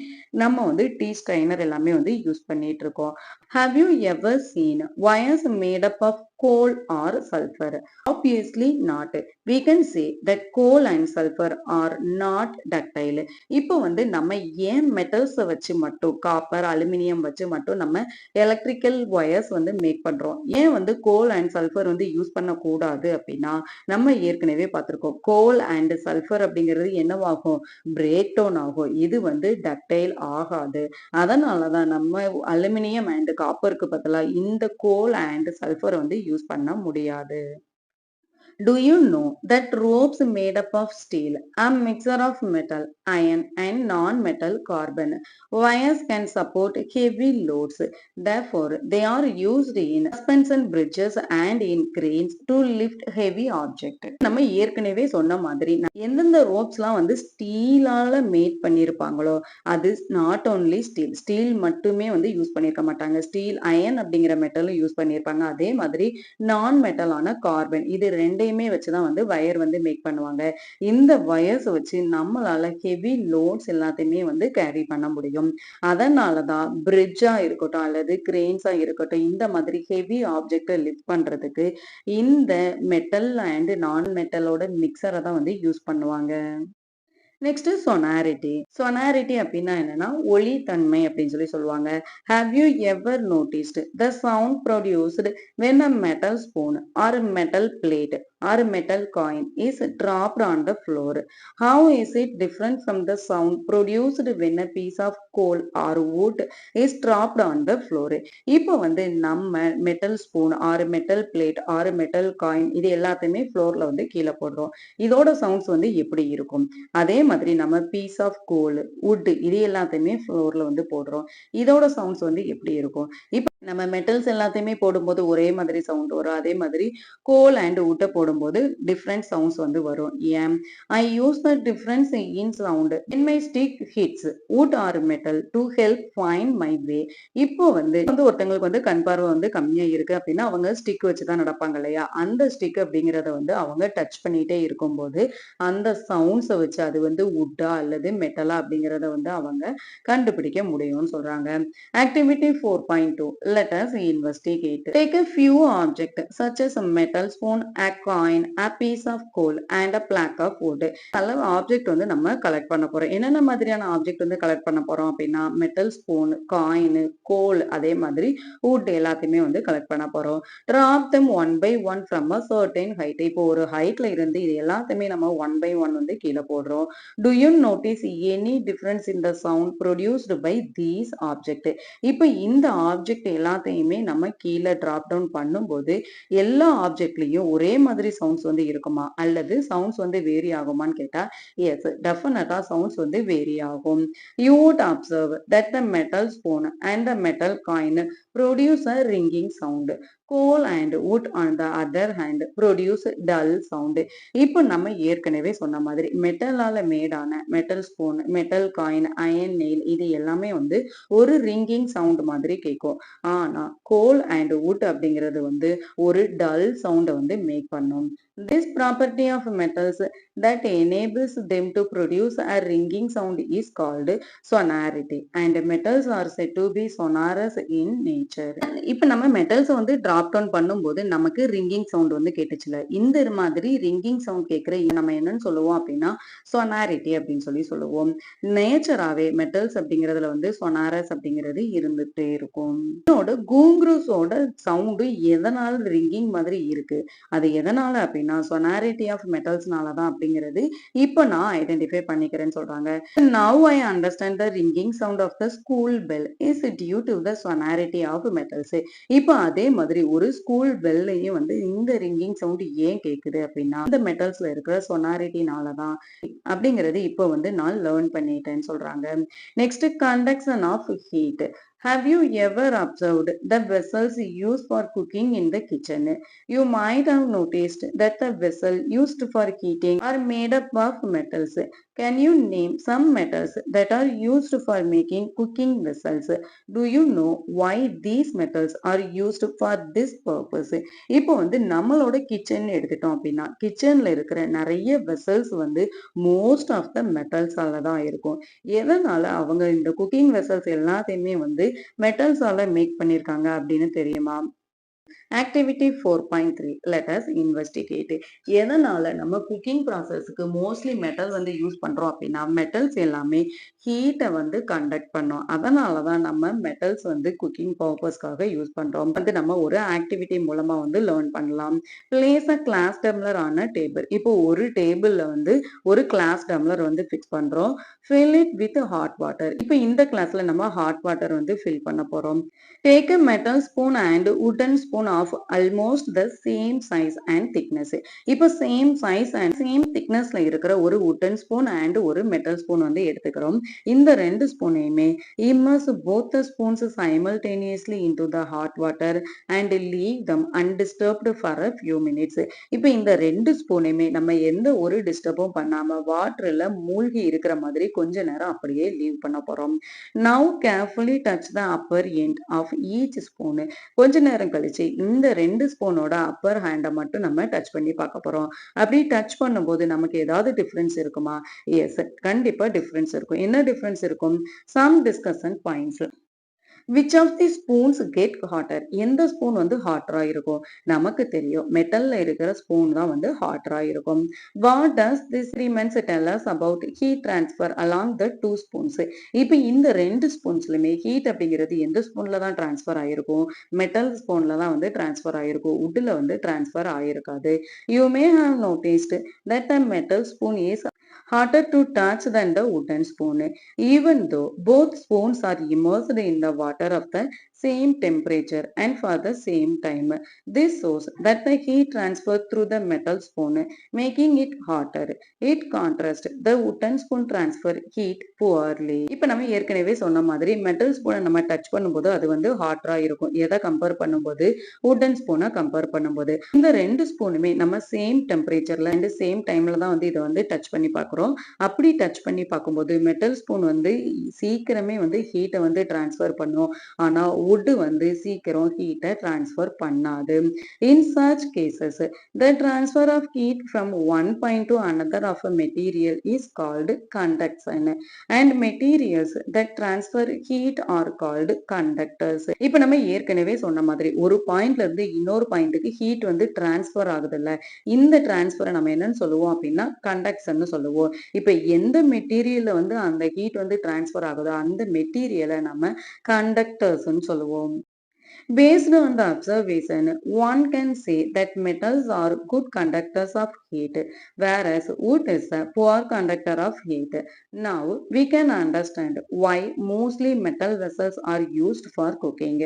நம்ம வந்து டீ ஸ்ட்ரைனர் எல்லாமே வந்து யூஸ் பண்ணிட்டு இருக்கோம். Have you ever seen wires made up of coal or sulfur? Obviously not. We can say that coal and sulfur are not ductile. இப்போ வந்து நம்ம ஏன் மெட்டல்ஸ் வச்சு மட்டும் காப்பர் அலுமினியம் வச்சு மட்டும் நம்ம எலக்ட்ரிக்கல் ஒயர்ஸ் வந்து மேக் பண்றோம், ஏன் வந்து கோல் அண்ட் சல்ஃபர் வந்து யூஸ் பண்ணக்கூடாது அப்படின்னா, நம்ம ஏற்கனவே பார்த்திருக்கோம் கோல் அண்ட் சல்ஃபர் அப்படிங்கிறது என்னவாகும், பிரேக் டவுன் ஆகும். இது வந்து டக்டைல் ஆகாது. அதனாலதான் நம்ம அலுமினியம் அண்ட் காப்பருக்கு பதிலா இந்த கோல் அண்ட் சல்ஃபர் வந்து யூஸ் பண்ண முடியாது. Do you know that ropes made up of steel, a mixture of metal, iron, and non-metal carbon, wires can support heavy loads. Therefore, they are used in suspension bridges and in cranes to lift heavy object. நம்ம ஏற்கனவே சொன்ன மாதிரி எந்தெந்த ரோப்ஸ்லாம் வந்து ஸ்டீலால mat பண்ணியிருப்பாங்களோ அது not only steel மட்டுமே வந்து use பண்ணியிருக்க மாட்டாங்க. ஸ்டீல், அயன் அப்படிங்கிற மெட்டலும் யூஸ் பண்ணியிருப்பாங்க. அதே மாதிரி நான் மெட்டலான கார்பன் இது ரெண்டையுமே வச்சுதான் வந்து வயர் வந்து மேக் பண்ணுவாங்க. இந்த வயர்ஸ் வச்சு நம்மளால ஹெவி லோட்ஸ் எல்லாத்தையுமே வந்து கேரி பண்ண முடியும். அதனாலதான் பிரிட்ஜா இருக்கட்டும் அல்லது கிரெயின்ஸா இருக்கட்டும் இந்த மாதிரி ஹெவி ஆப்ஜெக்ட லிஃப்ட் பண்றதுக்கு இந்த மெட்டல் அண்ட் நான் மெட்டலோட மிக்சரை தான் வந்து யூஸ் பண்ணுவாங்க. நெக்ஸ்ட் சொனாரிட்டி. சொனாரிட்டி அப்படின்னா என்னன்னா ஒலித்தன்மை அப்படின்னு சொல்லி சொல்லுவாங்க. Have you ever noticed the sound produced when a metal spoon or metal plate or metal coin is dropped on the floor? How is it different from the sound produced when a piece of coal or wood is dropped on the floor? இப்போ வந்து நம்ம metal spoon or metal plate or metal coin இது எல்லாத்தையுமே ஃப்ளோர்ல வந்து கீழே போடுறோம். இதோட சவுண்ட்ஸ் வந்து எப்படி இருக்கும்? அதே மாதிரி நம்ம பீஸ் ஆஃப் கோல், வுட் இது எல்லாத்தையுமே ஃப்ளோர்ல வந்து போடுறோம். இதோட சவுண்ட்ஸ் வந்து எப்படி இருக்கும்? இப்ப நம்ம மெட்டல்ஸ் எல்லாத்தையுமே போடும்போது ஒரே மாதிரி சவுண்ட் வரும். அதே மாதிரி கோல் அண்ட் வுட்டை போடும்போது டிஃப்ரெண்ட் சவுண்ட்ஸ் வந்து வரும். ஏன்? I use the difference in sound in my stick hits wood or metal to help find my way. இப்போ வந்து ஒருத்தங்களுக்கு வந்து கண் பார்வை வந்து கம்மியா இருக்கு அப்படின்னா அவங்க ஸ்டிக் வச்சுதான் நடப்பாங்க இல்லையா? அந்த ஸ்டிக் அப்படிங்கறத வந்து அவங்க டச் பண்ணிட்டே இருக்கும்போது அந்த சவுண்ட்ஸை வச்சு அது வந்து வுட்டா அல்லது மெட்டலா அப்படிங்கிறத வந்து அவங்க கண்டுபிடிக்க முடியும்னு சொல்றாங்க. Activity 4.2 let us investigate. Take a few objects such as a metal spoon, a coin, a piece of coal and a plank of wood. நல்ல ஆப்ஜெக்ட் வந்து நம்ம கலெக்ட் பண்ண போறோம். என்னென்ன மாதிரியான ஆப்ஜெக்ட் வந்து கலெக்ட் பண்ண போறோம் அப்படின்னா மெட்டல் ஸ்பூன், காயின், கோல் அதே மாதிரி வுட் எல்லாத்தையுமே வந்து கலெக்ட் பண்ண போறோம். drop them one by one from a certain height. இப்போ ஒரு ஹைட்ல இருந்து இது எல்லாத்தையுமே நம்ம ஒன் பை ஒன் வந்து கீழே போடுறோம். Do you notice any difference in the sound produced by these object? இப்போ இந்த ஆப்ஜெக்ட் எல்லாத்தையுமே நம்ம கீழே டிராப் டவுன் பண்ணும்போது எல்லா ஆப்ஜெக்ட்லயும் ஒரே மாதிரி சவுண்ட்ஸ் வந்து இருக்குமா அல்லது சவுண்ட்ஸ் வந்து வேரி ஆகுமான்னு கேட்டா எஸ் டெஃபினட்டா சவுண்ட்ஸ் வந்து வேரி ஆகும். You would observe that the metal spoon and the metal coin produce a ringing sound. Coal and wood on the other hand produce dull sound. இப்போ நம்ம ஏற்கனவே சொன்ன மாதிரி மெட்டலால மேடான metal spoon, metal coin, iron nail இது எல்லாமே வந்து ஒரு ரிங்கிங் சவுண்ட் மாதிரி கேட்கும். ஆனா கோல் அண்ட் வுட் அப்படிங்கிறது வந்து ஒரு டல் சவுண்டை வந்து மேக் பண்ணும். This property of metals that enables them to produce a ringing sound is called sonority and metals are said to be sonorous in nature. இப்ப நம்ம மெட்டல்ஸ் வந்து டிராப் டவுன் பண்ணும்போது நமக்கு ரிங்கிங் சவுண்ட் வந்து கேட்டுச்சுல இந்த மாதிரி ரிங்கிங் சவுண்ட் கேட்கிற நம்ம என்னன்னு சொல்லுவோம் அப்படின்னா சொனாரிட்டி அப்படின்னு சொல்லி சொல்லுவோம். நேச்சராவே மெட்டல்ஸ் அப்படிங்கறதுல வந்து சொனாரஸ் அப்படிங்கிறது இருந்துட்டே இருக்கும். இதோட கூங்க்ரூஸோட சவுண்டு எதனால ரிங்கிங் மாதிரி இருக்கு அது எதனால அப்படின்னா சொனாரிட்டி ஆஃப் மெட்டல்ஸ்னால தான் அப்படிங்கிறது இப்போ நான் ஐடென்டிஃபை பண்ணிக்கிறேன்னு சொல்றாங்க. Now I understand the ringing sound of the school bell is due to the sonority of metals. இப்போ அதே மாதிரி ஒரு ஸ்கூல் பெல்லையும் வந்து இந்த ரிங்கிங் சவுண்ட் ஏன் கேக்குது அப்படின்னா இந்த மெட்டல்ஸ்ல இருக்கிற சொனாரிட்டினால தான் அப்படிங்கிறது இப்போ வந்து நான் லேர்ன் பண்ணிட்டேன்னு சொல்றாங்க. Next conduction of heat. Have you ever observed the vessels used for cooking in the kitchen? You might have noticed that the vessel used for heating are made up of metals. Can you name some metals that are used for making cooking vessels? Do you know why these metals are used for this purpose? இப்போ வந்து நம்மளோட kitchen எடுத்துட்டோம் அப்படின்னா கிச்சன்ல இருக்கிற நிறைய vessels வந்து most of the மெட்டல்ஸால தான் இருக்கும். எதனால அவங்க இந்த குக்கிங் வெசல்ஸ் எல்லாத்தையுமே வந்து மெட்டல்ஸால மேக் பண்ணிருக்காங்க அப்படின்னு தெரியுமா? Activity 4.3 let us investigate. எதனால நம்ம குக்கிங் ப்ராசஸ்க்கு மோஸ்ட்லி மெட்டல் வந்து யூஸ் பண்றோம் அப்படின்னா மெட்டல்ஸ் எல்லாமே ஹீட்ட வந்து கண்டக்ட் பண்ணும். அதனால தான் நம்ம மெட்டல்ஸ் வந்து குக்கிங் பர்ப்பஸ்க்காக யூஸ் பண்றோம். வந்து நம்ம ஒரு ஆக்டிவிட்டி மூலமா வந்து லேர்ன் பண்ணலாம். Place a class tumbler on a table. இப்போ ஒரு டேபிள்ல வந்து ஒரு கிளாஸ் டம்ளர் வந்து ஃபிக்ஸ் பண்றோம். Fill it with hot water. இப்போ இந்த கிளாஸ்ல நம்ம ஹாட் வாட்டர் வந்து ஃபில் பண்ண போறோம். Take a metal spoon and wooden spoon of almost the same size and thickness. இப்போ சேம் சைஸ் அண்ட் சேம் திக்னஸ்ல இருக்கிற ஒரு wooden spoon and ஒரு metal spoon வந்து எடுத்துக்கிறோம். இந்த ரெண்டு ஸ்பூனையுமே immerse both the spoons simultaneously into the hot water and leave them undisturbed for a few minutes. இப்போ இந்த ரெண்டு ஸ்பூனையுமே நம்ம எந்த ஒரு டிஸ்டர்பும் பண்ணாம வாட்டர்ல மூழ்கி இருக்கிற மாதிரி கொஞ்ச நேரம் அப்படியே லீவ் பண்ண போறோம். Now carefully touch the upper end of each spoon. கொஞ்ச நேரம் கழிச்சு இந்த ரெண்டு ஸ்பூனோட அப்பர் ஹேண்டை மட்டும் நம்ம டச் பண்ணி பார்க்க போறோம். அப்படி டச் பண்ணும்போது நமக்கு ஏதாவது டிஃபரன்ஸ் இருக்குமா? எஸ், கண்டிப்பா டிஃபரன்ஸ் இருக்கும். என்ன டிஃபரன்ஸ் இருக்கும்? Some discussion points. Which of the spoons get hotter? எந்த ஸ்பூன் வந்து ஹாட்டரா இருக்கும்? நமக்கு தெரியும் மெட்டல்ல இருக்கிற ஸ்பூன் தான் வந்து ஹாட்டரா இருக்கும். வாட் டஸ் திஸ் ரிமென்ஸ் tell us about heat transfer along the two spoons? இப்போ இந்த ரெண்டு ஸ்பூன்ஸ்லுமே ஹீட் அப்படிங்கிறது எந்த ஸ்பூன்ல தான் டிரான்ஸ்ஃபர் ஆயிருக்கும்? மெட்டல் ஸ்பூன்ல தான் வந்து டிரான்ஸ்ஃபர் ஆயிருக்கும். உட்ல வந்து டிரான்ஸ்ஃபர் ஆயிருக்காது. You may have noticed that a metal spoon is harder to touch than the wooden spoon, even though both spoons are immersed in the water of the same temperature and for the same time. This shows that the heat transferred through the metal spoon, making it hotter. It contrasts the wooden spoon transfer heat poorly. இப்போ நம்ம ஏற்கனவே சொன்ன மாதிரி metal ஸ்பூனை நம்ம touch பண்ணும்போது அது வந்து ஹாட்டரா இருக்கும். எதை கம்பேர் பண்ணும்போது? வுடன் ஸ்பூனை கம்பேர் பண்ணும்போது. இந்த ரெண்டு ஸ்பூனுமே நம்ம சேம் டெம்பரேச்சர்ல அண்ட் சேம் டைம்ல தான் வந்து இதை வந்து டச் பண்ணி பார்க்குறோம். அப்படி டச் பண்ணி பார்க்கும்போது மெட்டல் ஸ்பூன் வந்து சீக்கிரமே வந்து ஹீட்டை வந்து டிரான்ஸ்ஃபர் பண்ணும். ஆனா wood வந்து சீக்கிரம் ஹீட்டை டிரான்ஸ்ஃபர் பண்ணாது. இன் such cases the transfer of heat from one point to another of a material is called conduction and materials that transfer heat are called conductors. இப்போ நம்ம ஏற்கனவே சொன்ன மாதிரி ஒரு பாயிண்ட்ல இருந்து இன்னொரு பாயிண்ட்டுக்கு ஹீட் வந்து டிரான்ஸ்ஃபர் ஆகுதுல்ல, இந்த டிரான்ஸ்ஃபரை நம்ம என்னன்னு சொல்லுவோம் அப்படின்னா கண்டக்ஷன் சொல்லுவோம். இப்போ எந்த மெட்டீரியல்ல வந்து அந்த ஹீட் வந்து டிரான்ஸ்ஃபர் ஆகுதோ அந்த மெட்டீரியலை நம்ம கண்டக்டர்ஸ்ன்னு சொல்லுவோம். Based on the observation, one can say that metals are good conductors of heat, whereas wood is a poor conductor of heat. Now, we can understand why mostly metal vessels are used for cooking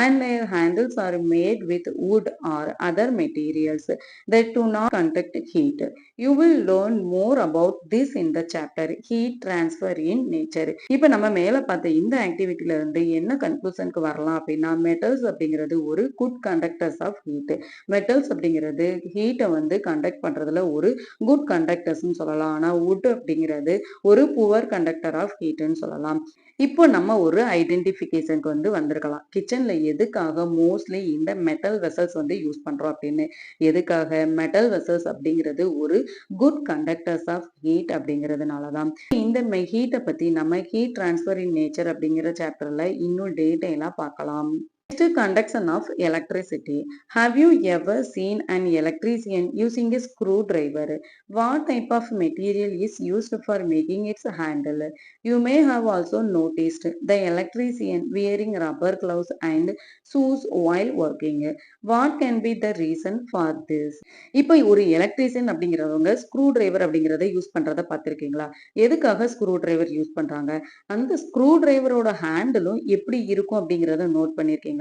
and their handles are made with wood or other materials that do not conduct heat. You will learn more about this in the chapter Heat Transfer in Nature. இப்போ நம்ம மேல பார்த்த இந்த ஆக்டிவிட்டில இருந்து என்ன கன்க்ளூஷனுக்கு வரலாம் அப்படின்னா metals அப்படிங்கிறது ஒரு good conductors of heat. Metals அப்படிங்கிறது ஹீட்டை வந்து கண்டக்ட் பண்றதுல ஒரு குட் கண்டக்டர்ஸ்ன்னு சொல்லலாம். ஆனா வுட் அப்படிங்கிறது ஒரு புவர் கண்டக்டர் ஆஃப் ஹீட்னு சொல்லலாம். இப்போ நம்ம ஒரு ஐடென்டிஃபிகேஷனுக்கு வந்து வந்திருக்கலாம். கிச்சன்ல எதுக்காக மோஸ்ட்லி இந்த மெட்டல் வெசல்ஸ் வந்து யூஸ் பண்றோம் அப்படின்னு. எதுக்காக? மெட்டல் வெசல்ஸ் அப்படிங்கிறது ஒரு குட் கண்டக்டர்ஸ் ஆஃப் ஹீட் அப்படிங்கிறதுனால தான். இந்த ஹீட்டை பத்தி நம்ம ஹீட் டிரான்ஸ்ஃபர் இன் நேச்சர் அப்படிங்கிற சாப்டர்ல இன்னும் டீடைலா பார்க்கலாம். Next, conduction of electricity. Have you ever seen an electrician using a screwdriver? What type of material is used for making its handle? You may have also noticed the electrician wearing rubber gloves and shoes while working. What can be the reason for this? இப்போ ஒரு electrician அப்படிங்கிறவங்க screw driver அப்படிங்கிறத use பண்றத பார்த்திருக்கீங்களா? எதுக்காக screw driver use பண்றாங்க? அந்த screw டிரைவரோட ஹேண்டிலும் எப்படி இருக்கும் அப்படிங்கிறத நோட் பண்ணிருக்கீங்களா?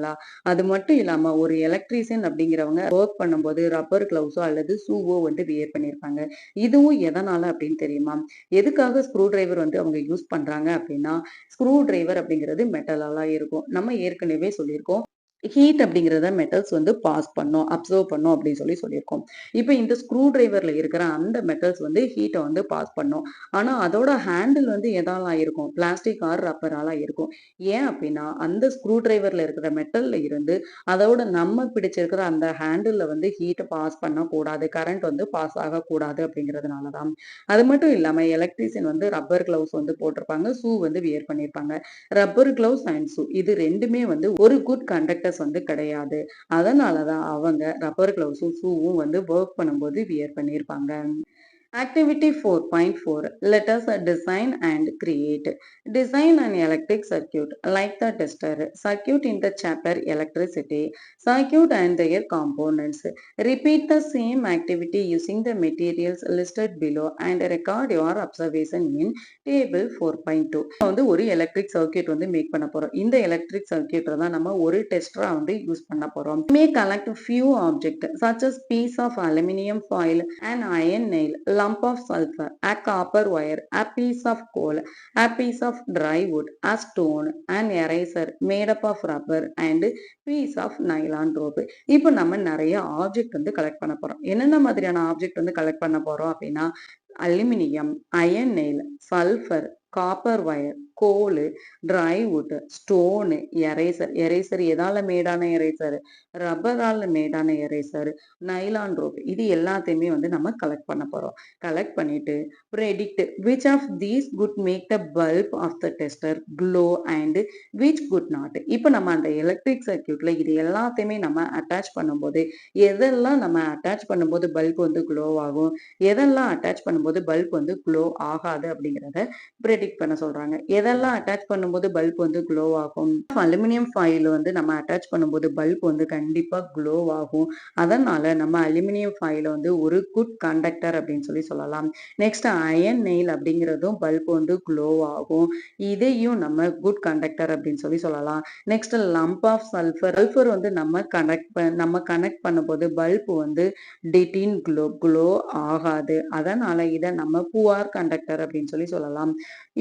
அது மட்டும் இல்லாம ஒரு எலக்ட்ரீசியன் அப்படிங்கிறவங்க ஒர்க் பண்ணும்போது ரப்பர் கிளவுஸோ அல்லது ஷூவோ வந்து வியர் பண்ணியிருப்பாங்க. இதுவும் எதனால அப்படின்னு தெரியுமா? எதுக்காக ஸ்க்ரூ டிரைவர் வந்து அவங்க யூஸ் பண்றாங்க அப்படின்னா, ஸ்க்ரூ டிரைவர் அப்படிங்கிறது மெட்டலால இருக்கும். நம்ம ஏற்கனவே சொல்லியிருக்கோம். ஹீட் அப்படிங்கிறத மெட்டல்ஸ் வந்து பாஸ் பண்ணும், அப்சர்வ் பண்ணும் அப்படின்னு சொல்லியிருக்கோம். இப்போ இந்த ஸ்க்ரூ டிரைவர்ல இருக்கிற அந்த மெட்டல்ஸ் வந்து ஹீட்டை வந்து பாஸ் பண்ணும். ஆனா அதோட ஹேண்டில் வந்து எதால இருக்கும்? பிளாஸ்டிக் ஆர் ரப்பரால இருக்கும். ஏன் அப்படின்னா அந்த ஸ்க்ரூ டிரைவர்ல இருக்கிற மெட்டல்ல இருந்து அதோட நம்ம பிடிச்சிருக்கிற அந்த ஹேண்டில்ல வந்து ஹீட்டை பாஸ் பண்ணக்கூடாது, கரண்ட் வந்து பாஸ் ஆகக்கூடாது அப்படிங்கிறதுனால தான். அது மட்டும் இல்லாம எலக்ட்ரீசியன் வந்து ரப்பர் கிளவுஸ் வந்து போட்டிருப்பாங்க, ஷூ வந்து வியர் பண்ணியிருப்பாங்க. ரப்பர் கிளவுஸ் அண்ட் ஷூ இது ரெண்டுமே வந்து ஒரு குட் கண்டக்டர்ஸ் வந்து கிடையாது. அதனாலதான் அவங்க ரப்பர் கிளவுஸும் ஷூவும் வந்து ஒர்க் பண்ணும்போது வியர் பண்ணியிருப்பாங்க. Activity 4.4. Let us design and create. Design an electric circuit like the tester. Circuit in the chapter electricity. Circuit and their components. Repeat the same activity using the materials listed below and record your observation in table 4.2. வந்து ஒரு electric circuit வந்து make பண்ண போறோம். இந்த electric சர்க்கியூட்டை தான் நம்ம ஒரு டெஸ்டரா வந்து யூஸ் பண்ண போறோம். May collect few objects such as piece of aluminum foil, an iron nail, lump of sulfur, a copper wire, a piece of coal, a piece of dry wood, a stone, an eraser made up of rubber and piece of nylon rope. இப்போ நம்ம நிறைய object வந்து collect பண்ண போறோம். என்னென்ன மாதிரியான object வந்து collect பண்ண போறோம் அப்படின்னா aluminium, iron nail, sulphur, copper wire, coal, dry wood, stone, eraser. Eraser எதால மேடான எரேசர்? ரப்பரால மேடான எரேசர், நைலான் ரோப். இது எல்லாத்தையுமே வந்து நம்ம கலெக்ட் பண்ண போறோம். கலெக்ட் பண்ணிட்டு predict which of these could make the bulb of the tester glow and which could not. இப்போ நம்ம அந்த எலக்ட்ரிக் சர்க்கியூட்ல இது எல்லாத்தையுமே நம்ம அட்டாச் பண்ணும்போது எதெல்லாம் நம்ம அட்டாச் பண்ணும்போது பல்ப் வந்து க்ளோ ஆகும், எதெல்லாம் அட்டாச் பண்ணும்போது பல்ப் வந்து க்ளோ ஆகாது அப்படிங்கிறத ப்ரெடிக்ட் பண்ண சொல்றாங்க. எதெல்லாம் அட்டாச் பண்ணும்போது பல்ப் வந்து க்ளோ ஆகும்? அலுமினியம் ஃபாயில் வந்து நம்ம அட்டாச் பண்ணும்போது பல்ப் வந்து கண்டிப்பா க்ளோ ஆகும். அதனால நம்ம அலுமினியம் ஃபாயில வந்து ஒரு குட் கண்டக்டர் அப்படின்னு சொல்லி சொல்லலாம். நெக்ஸ்ட் அயன் நெயில் அப்படிங்கிறதும் பல்ப் வந்து க்ளோ ஆகும். இதையும் நம்ம குட் கண்டக்டர் அப்படின்னு சொல்லி சொல்லலாம். Next lump of sulphur. Sulphur வந்து நம்ம கனெக்ட் பண்ணும்போது பல்ப் வந்து டிடின் க்ளோ ஆகாது. அதனால இதை நம்ம புவர் கண்டக்டர் அப்படின்னு சொல்லி சொல்லலாம்.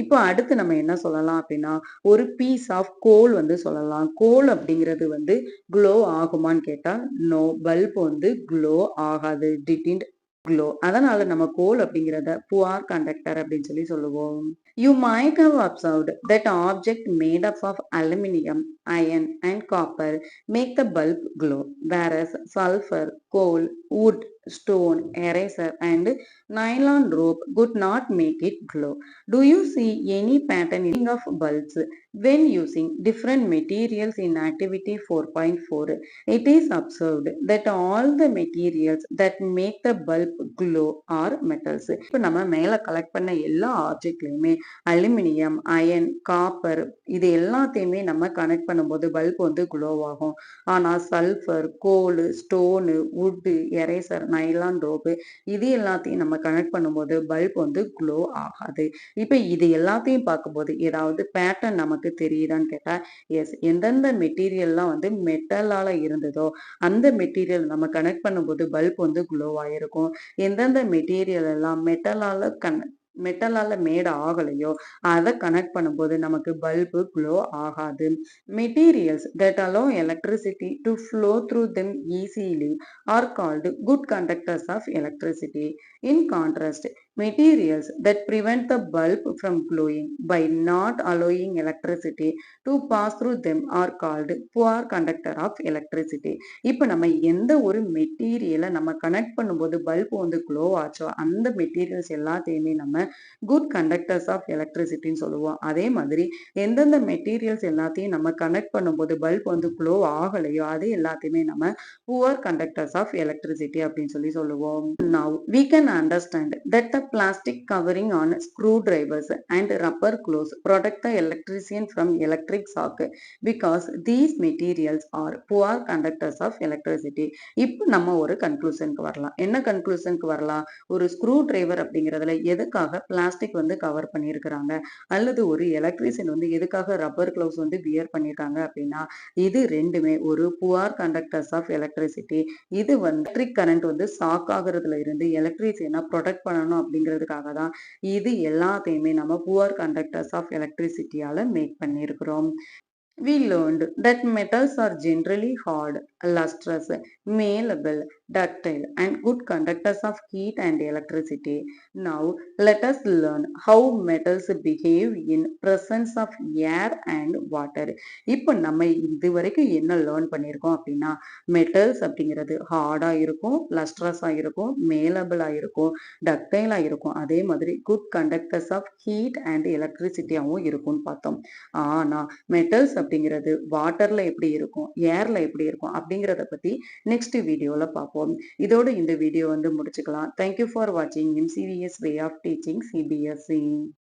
இப்போ அடுத்து நம்ம என்ன சொல்லலாம் அப்படின்னா ஒரு பீஸ் ஆஃப் கோல் வந்து சொல்லலாம். கோல் அப்படிங்கிறது வந்து க்ளோ ஆகுமான்னு கேட்டா நோ, பல்ப் வந்து க்ளோ ஆகாது. Didn't glow. அதனால நம்ம கோல் அப்படிங்கிறத புவர் கண்டக்டர் அப்படின்னு சொல்லி சொல்லுவோம். You might have observed that object made up of aluminum, iron and copper make the bulb glow, whereas sulfur, coal, wood, stone, eraser and nylon rope could not make it glow. Do you see any pattern in of bulbs when using different materials in activity 4.4? It is observed that all the materials that make the bulb glow are metals. இப்போ நம்ம மேல collect பண்ண எல்லா ஆப்ஜெக்ட்லயுமே aluminium, iron, copper இது எல்லாத்தையுமே நம்ம connect பண்ணும்போது bulb வந்து க்ளோ ஆகும். ஆனா sulphur, coal, stone, wood, eraser, nylon rope இது எல்லாத்தையும் நம்ம கனெக்ட் பண்ணும்போது பல்ப் வந்து க்ளோ ஆகாது. இப்போ இது எல்லாத்தையும் பார்க்கும்போது ஏதாவது பேட்டர்ன் நமக்கு தெரியுதான்னு கேட்டா எஸ். எந்தெந்த மெட்டீரியல்லாம் வந்து மெட்டலால இருந்ததோ அந்த மெட்டீரியல் நம்ம கனெக்ட் பண்ணும்போது பல்ப் வந்து க்ளோ ஆயிருக்கும். எந்தெந்த மெட்டீரியல் எல்லாம் மெட்டலால மேட் ஆகலையோ அதை கனெக்ட் பண்ணும்போது நமக்கு பல்பு க்ளோ ஆகாது. Materials that allow electricity to flow through them easily are called good conductors of electricity. In contrast, materials that prevent the bulb from glowing by not allowing electricity to pass through them are called poor conductor of electricity. இப்போ நம்ம எந்த ஒரு மெட்டீரியலை நம்ம connect பண்ணும்போது bulb வந்து glow ஆச்சோ அந்த மெட்டீரியல்ஸ் எல்லாத்தையுமே நம்ம குட் கண்டக்டர்ஸ் ஆஃப் எலக்ட்ரிசிட்டின்னு சொல்லுவோம். அதே மாதிரி எந்தெந்த மெட்டீரியல்ஸ் எல்லாத்தையும் நம்ம கனெக்ட் பண்ணும்போது பல்ப் வந்து க்ளோ ஆகலையோ அது எல்லாத்தையுமே நம்ம புவர் கண்டக்டர்ஸ் ஆஃப் எலக்ட்ரிசிட்டி அப்படின்னு சொல்லி சொல்லுவோம். Now we can understand that the plastic covering on screwdrivers and rubber clothes protect the electrician from electric shock because these materials are poor conductors of electricity. இப்போ நம்ம ஒரு கன்க்ளூஷனுக்கு வரலாம். என்ன கன்க்ளூஷனுக்கு வரலாம்? ஒரு ஸ்க்ரூ டிரைவர் அப்படிங்கிறதுல எதுக்காக பிளாஸ்டிக் வந்து கவர் பண்ணியிருக்கிறாங்க, அல்லது ஒரு எலக்ட்ரீஷியன் வந்து எதுக்காக ரப்பர் கிளவுஸ் வந்து வியர் பண்ணியிருக்காங்க அப்படின்னா இது ரெண்டுமே ஒரு புவர் கண்டக்டர்ஸ் ஆஃப் எலக்ட்ரிசிட்டி. இது வந்து எலக்ட்ரிக் கரண்ட் வந்து ஷாக் ஆகுறதுல இருந்து எலக்ட்ரிசியனை ப்ரொடெக்ட் பண்ணணும் அப்படிங்கிறதுக்காக தான் இது எல்லாத்தையுமே நம்ம புவர் கண்டக்டர்ஸ் ஆஃப் எலக்ட்ரிசிட்டியால மேக் பண்ணியிருக்கிறோம். We learned that metals are generally hard, lustrous, malleable, ductile, and good conductors of heat and electricity. Now, let us learn how metals behave in presence of air and water. இப்போ நம்ம இது வரைக்கும் என்ன learn பண்ணியிருக்கோம் அப்படின்னா metals அப்படிங்கிறது ஹார்டாக இருக்கும், லஸ்ட்ரஸாக இருக்கும், மேலபிளாக இருக்கும், டக்டைலாக இருக்கும். அதே மாதிரி good conductors of heat and எலக்ட்ரிசிட்டியாகவும் இருக்கும்னு பார்த்தோம். ஆனால் மெட்டல்ஸ் அப்படிங்கிறது வாட்டர்ல எப்படி இருக்கும், ஏர்ல எப்படி இருக்கும், அப்படி அப்படிங்கிறத பத்தி நெக்ஸ்ட் வீடியோல பார்ப்போம். இதோட இந்த வீடியோ வந்து முடிச்சுக்கலாம். தேங்க்யூ ஃபார் வாட்சிங் MCVS way of teaching CBSE.